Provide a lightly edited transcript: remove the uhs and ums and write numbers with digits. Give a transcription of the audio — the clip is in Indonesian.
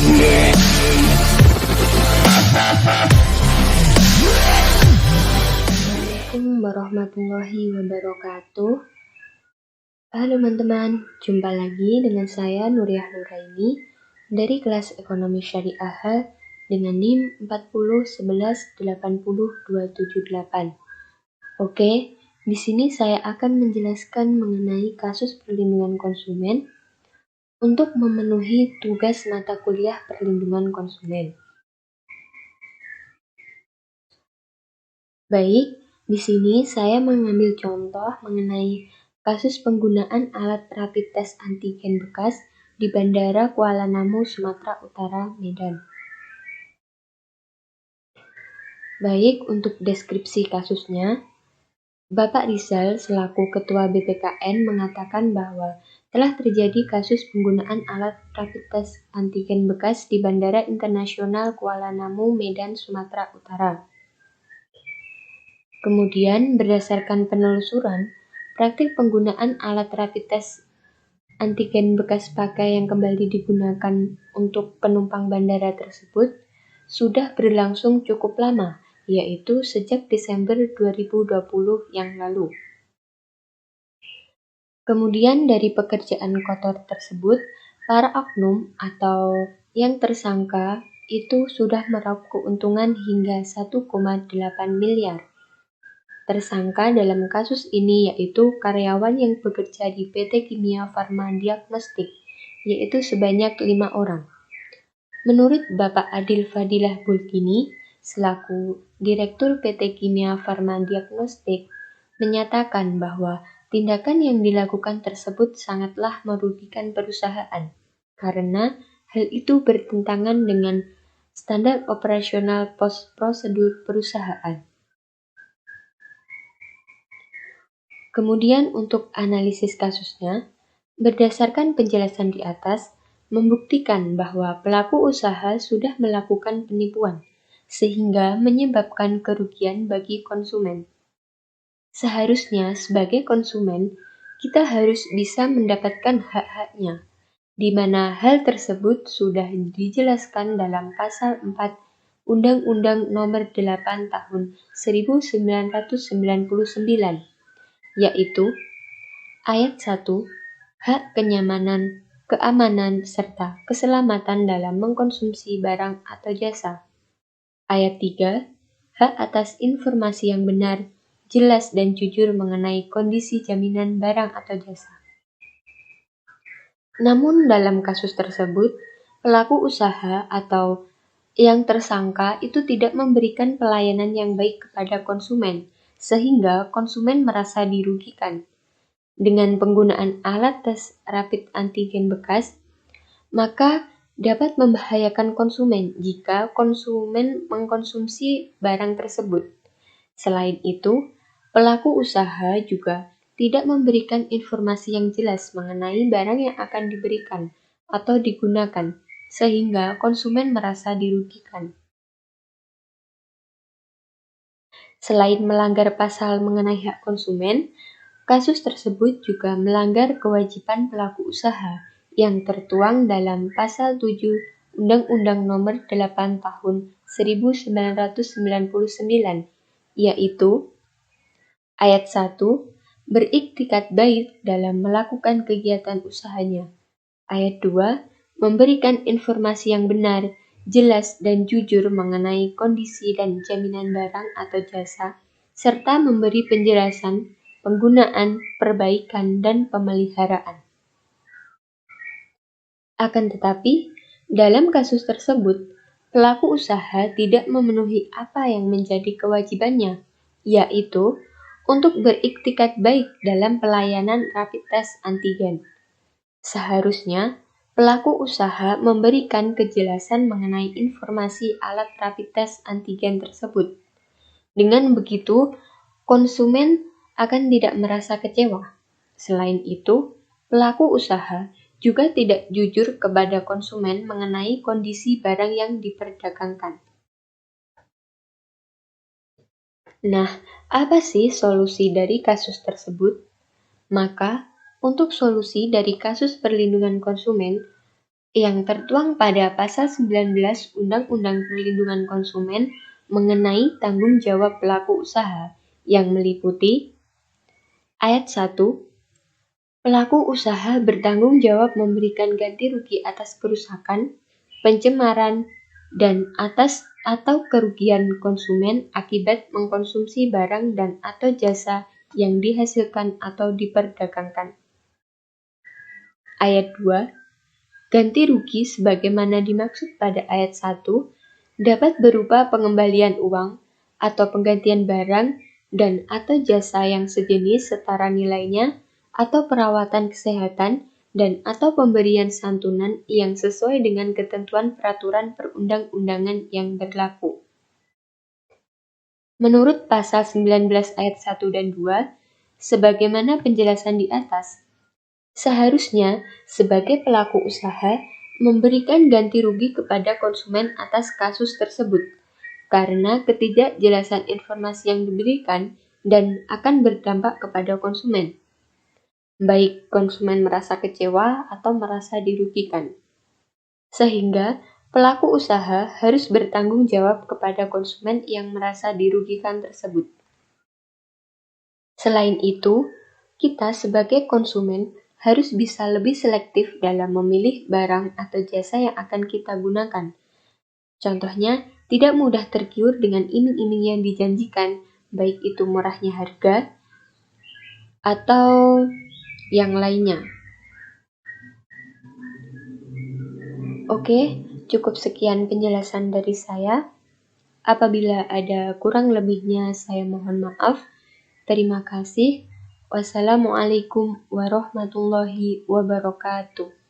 Assalamualaikum warahmatullahi wabarakatuh. Halo teman-teman, jumpa lagi dengan saya Nuriyah Nuraini dari kelas Ekonomi Syariah dengan NIM 401180278. Oke, di sini saya akan menjelaskan mengenai kasus perlindungan konsumen untuk memenuhi tugas mata kuliah perlindungan konsumen. Baik, di sini saya mengambil contoh mengenai kasus penggunaan alat rapid test antigen bekas di Bandara Kuala Namu, Sumatera Utara, Medan. Baik, untuk deskripsi kasusnya, Bapak Rizal selaku Ketua BPKN mengatakan bahwa telah terjadi kasus penggunaan alat rapid test antigen bekas di Bandara Internasional Kuala Namu, Medan, Sumatera Utara. Kemudian, berdasarkan penelusuran, praktik penggunaan alat rapid test antigen bekas pakai yang kembali digunakan untuk penumpang bandara tersebut sudah berlangsung cukup lama, yaitu sejak Desember 2020 yang lalu. Kemudian dari pekerjaan kotor tersebut, para oknum atau yang tersangka itu sudah meraup keuntungan hingga 1,8 miliar. Tersangka dalam kasus ini yaitu karyawan yang bekerja di PT Kimia Farma Diagnostik, yaitu sebanyak 5 orang. Menurut Bapak Adil Fadilah Bulkini, selaku Direktur PT Kimia Farma Diagnostik, menyatakan bahwa tindakan yang dilakukan tersebut sangatlah merugikan perusahaan, karena hal itu bertentangan dengan standar operasional prosedur perusahaan. Kemudian untuk analisis kasusnya, berdasarkan penjelasan di atas, membuktikan bahwa pelaku usaha sudah melakukan penipuan, sehingga menyebabkan kerugian bagi konsumen. Seharusnya sebagai konsumen, kita harus bisa mendapatkan hak-haknya, di mana hal tersebut sudah dijelaskan dalam Pasal 4 Undang-Undang Nomor 8 Tahun 1999, yaitu ayat 1, hak kenyamanan, keamanan, serta keselamatan dalam mengkonsumsi barang atau jasa. Ayat 3, hak atas informasi yang benar, jelas dan jujur mengenai kondisi jaminan barang atau jasa. Namun dalam kasus tersebut, pelaku usaha atau yang tersangka itu tidak memberikan pelayanan yang baik kepada konsumen, sehingga konsumen merasa dirugikan. Dengan penggunaan alat tes rapid antigen bekas, maka dapat membahayakan konsumen jika konsumen mengkonsumsi barang tersebut. Selain itu, pelaku usaha juga tidak memberikan informasi yang jelas mengenai barang yang akan diberikan atau digunakan, sehingga konsumen merasa dirugikan. Selain melanggar pasal mengenai hak konsumen, kasus tersebut juga melanggar kewajiban pelaku usaha yang tertuang dalam Pasal 7 Undang-Undang Nomor 8 Tahun 1999, yaitu ayat 1, beriktikat baik dalam melakukan kegiatan usahanya. Ayat 2, memberikan informasi yang benar, jelas dan jujur mengenai kondisi dan jaminan barang atau jasa, serta memberi penjelasan penggunaan, perbaikan, dan pemeliharaan. Akan tetapi, dalam kasus tersebut, pelaku usaha tidak memenuhi apa yang menjadi kewajibannya, yaitu untuk beriktikat baik dalam pelayanan rapid test antigen. Seharusnya, pelaku usaha memberikan kejelasan mengenai informasi alat rapid test antigen tersebut. Dengan begitu, konsumen akan tidak merasa kecewa. Selain itu, pelaku usaha juga tidak jujur kepada konsumen mengenai kondisi barang yang diperdagangkan. Nah, apa sih solusi dari kasus tersebut? Maka, untuk solusi dari kasus perlindungan konsumen, yang tertuang pada pasal 19 Undang-Undang Perlindungan Konsumen mengenai tanggung jawab pelaku usaha yang meliputi ayat 1. Pelaku usaha bertanggung jawab memberikan ganti rugi atas kerusakan, pencemaran, dan atas atau kerugian konsumen akibat mengkonsumsi barang dan atau jasa yang dihasilkan atau diperdagangkan. Ayat 2. Ganti rugi sebagaimana dimaksud pada ayat 1 dapat berupa pengembalian uang atau penggantian barang dan atau jasa yang sejenis setara nilainya atau perawatan kesehatan dan atau pemberian santunan yang sesuai dengan ketentuan peraturan perundang-undangan yang berlaku. Menurut pasal 19 ayat 1 dan 2, sebagaimana penjelasan di atas, seharusnya sebagai pelaku usaha memberikan ganti rugi kepada konsumen atas kasus tersebut, karena ketidakjelasan informasi yang diberikan dan akan berdampak kepada konsumen, baik konsumen merasa kecewa atau merasa dirugikan. Sehingga pelaku usaha harus bertanggung jawab kepada konsumen yang merasa dirugikan tersebut. Selain itu, kita sebagai konsumen harus bisa lebih selektif dalam memilih barang atau jasa yang akan kita gunakan. Contohnya, tidak mudah tergiur dengan iming-iming yang dijanjikan, baik itu murahnya harga atau yang lainnya. Oke, cukup sekian penjelasan dari saya. Apabila ada kurang lebihnya, saya mohon maaf. Terima kasih. Wassalamualaikum warahmatullahi wabarakatuh.